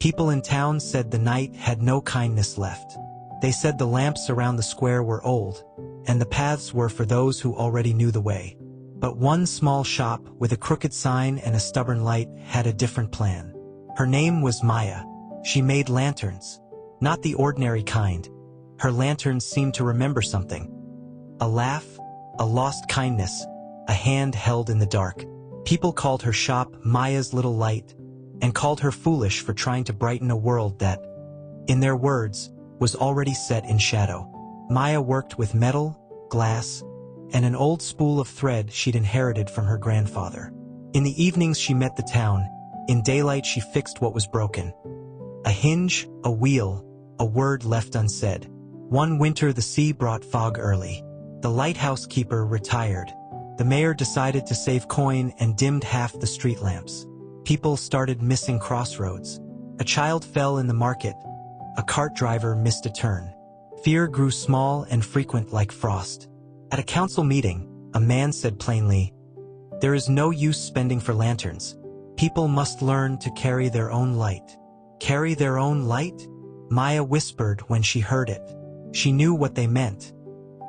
People in town said the night had no kindness left. They said the lamps around the square were old, and the paths were for those who already knew the way. But one small shop with a crooked sign and a stubborn light had a different plan. Her name was Maya. She made lanterns. Not the ordinary kind. Her lanterns seemed to remember something. A laugh, a lost kindness, a hand held in the dark. People called her shop Maya's Little Light, and called her foolish for trying to brighten a world that, in their words, was already set in shadow. Maya worked with metal, glass, and an old spool of thread she'd inherited from her grandfather. In the evenings she met the town. In daylight she fixed what was broken. A hinge, a wheel, a word left unsaid. One winter the sea brought fog early. The lighthouse keeper retired. The mayor decided to save coin and dimmed half the street lamps. People started missing crossroads. A child fell in the market. A cart driver missed a turn. Fear grew small and frequent like frost. At a council meeting, a man said plainly, "There is no use spending for lanterns. People must learn to carry their own light." Carry their own light? Maya whispered when she heard it. She knew what they meant.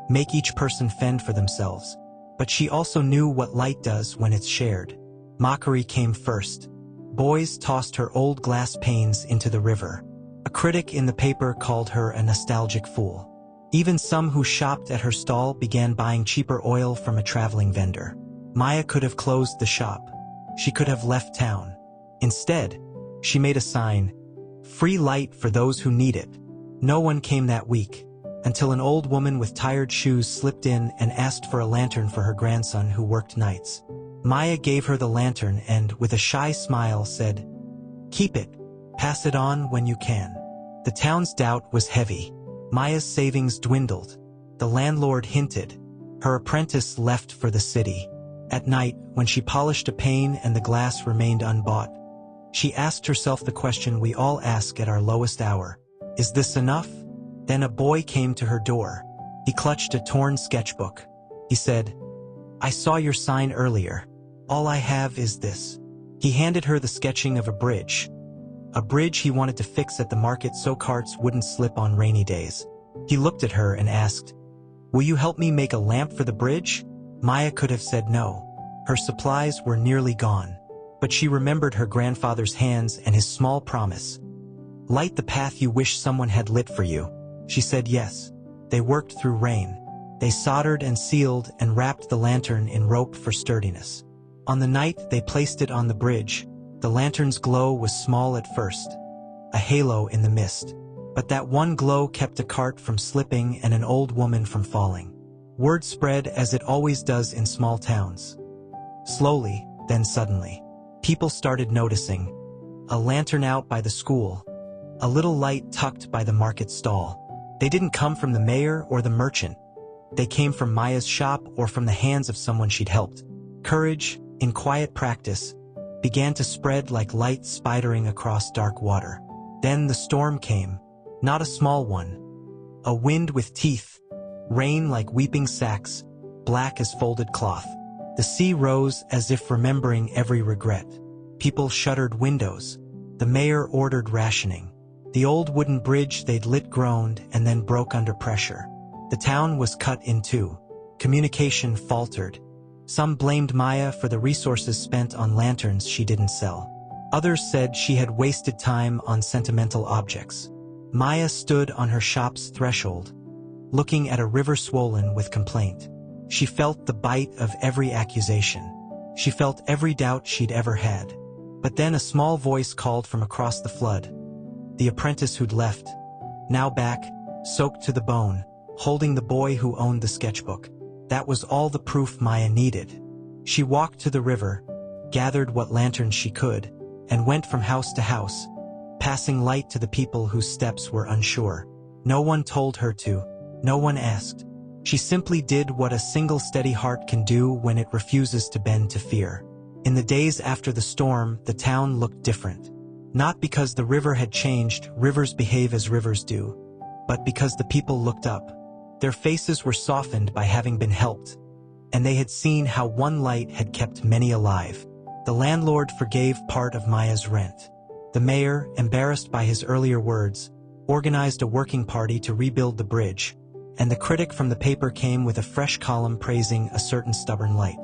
Make each person fend for themselves. But she also knew what light does when it's shared. Mockery came first. Boys tossed her old glass panes into the river. A critic in the paper called her a nostalgic fool. Even some who shopped at her stall began buying cheaper oil from a traveling vendor. Maya could have closed the shop. She could have left town. Instead, she made a sign, "Free light for those who need it." No one came that week, until an old woman with tired shoes slipped in and asked for a lantern for her grandson who worked nights. Maya gave her the lantern and, with a shy smile, said, "Keep it. Pass it on when you can." The town's doubt was heavy. Maya's savings dwindled. The landlord hinted. Her apprentice left for the city. At night, when she polished a pane and the glass remained unbought, she asked herself the question we all ask at our lowest hour. Is this enough? Then a boy came to her door. He clutched a torn sketchbook. He said, "I saw your sign earlier. All I have is this." He handed her the sketching of a bridge. A bridge he wanted to fix at the market so carts wouldn't slip on rainy days. He looked at her and asked, "Will you help me make a lamp for the bridge?" Maya could have said no. Her supplies were nearly gone. But she remembered her grandfather's hands and his small promise. "Light the path you wish someone had lit for you." She said yes. They worked through rain. They soldered and sealed and wrapped the lantern in rope for sturdiness. On the night they placed it on the bridge, the lantern's glow was small at first, a halo in the mist. But that one glow kept a cart from slipping and an old woman from falling. Word spread as it always does in small towns. Slowly, then suddenly, people started noticing. A lantern out by the school, a little light tucked by the market stall. They didn't come from the mayor or the merchant. They came from Maya's shop or from the hands of someone she'd helped. Courage, in quiet practice, began to spread like light spidering across dark water. Then the storm came, not a small one. A wind with teeth, rain like weeping sacks, black as folded cloth. The sea rose as if remembering every regret. People shuttered windows. The mayor ordered rationing. The old wooden bridge they'd lit groaned and then broke under pressure. The town was cut in two. Communication faltered. Some blamed Maya for the resources spent on lanterns she didn't sell. Others said she had wasted time on sentimental objects. Maya stood on her shop's threshold, looking at a river swollen with complaint. She felt the bite of every accusation. She felt every doubt she'd ever had. But then a small voice called from across the flood. The apprentice who'd left, now back, soaked to the bone, holding the boy who owned the sketchbook. That was all the proof Maya needed. She walked to the river, gathered what lanterns she could, and went from house to house, passing light to the people whose steps were unsure. No one told her to. No one asked. She simply did what a single steady heart can do when it refuses to bend to fear. In the days after the storm, the town looked different. Not because the river had changed, rivers behave as rivers do, but because the people looked up. Their faces were softened by having been helped, and they had seen how one light had kept many alive. The landlord forgave part of Maya's rent. The mayor, embarrassed by his earlier words, organized a working party to rebuild the bridge, and the critic from the paper came with a fresh column praising a certain stubborn light.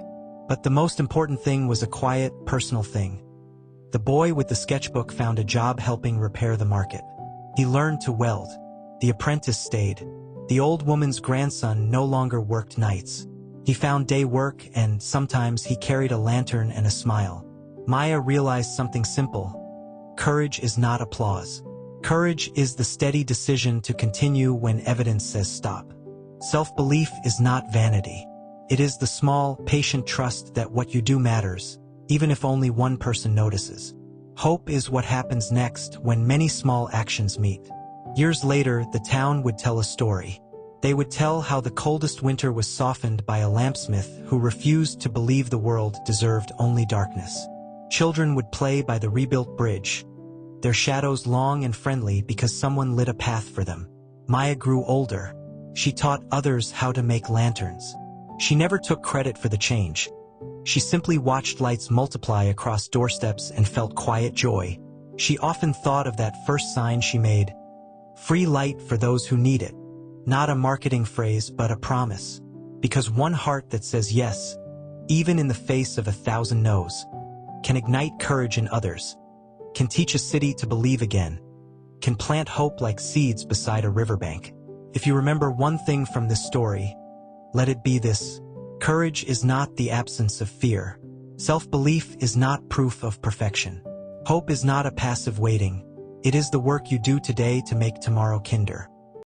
But the most important thing was a quiet, personal thing. The boy with the sketchbook found a job helping repair the market. He learned to weld. The apprentice stayed. The old woman's grandson no longer worked nights. He found day work, and sometimes he carried a lantern and a smile. Maya realized something simple. Courage is not applause. Courage is the steady decision to continue when evidence says stop. Self-belief is not vanity. It is the small, patient trust that what you do matters, even if only one person notices. Hope is what happens next when many small actions meet. Years later, the town would tell a story. They would tell how the coldest winter was softened by a lampsmith who refused to believe the world deserved only darkness. Children would play by the rebuilt bridge, their shadows long and friendly because someone lit a path for them. Maya grew older. She taught others how to make lanterns. She never took credit for the change. She simply watched lights multiply across doorsteps and felt quiet joy. She often thought of that first sign she made. Free light for those who need it. Not a marketing phrase, but a promise. Because one heart that says yes, even in the face of 1,000 no's, can ignite courage in others, can teach a city to believe again, can plant hope like seeds beside a riverbank. If you remember one thing from this story, let it be this: courage is not the absence of fear. Self-belief is not proof of perfection. Hope is not a passive waiting. It is the work you do today to make tomorrow kinder.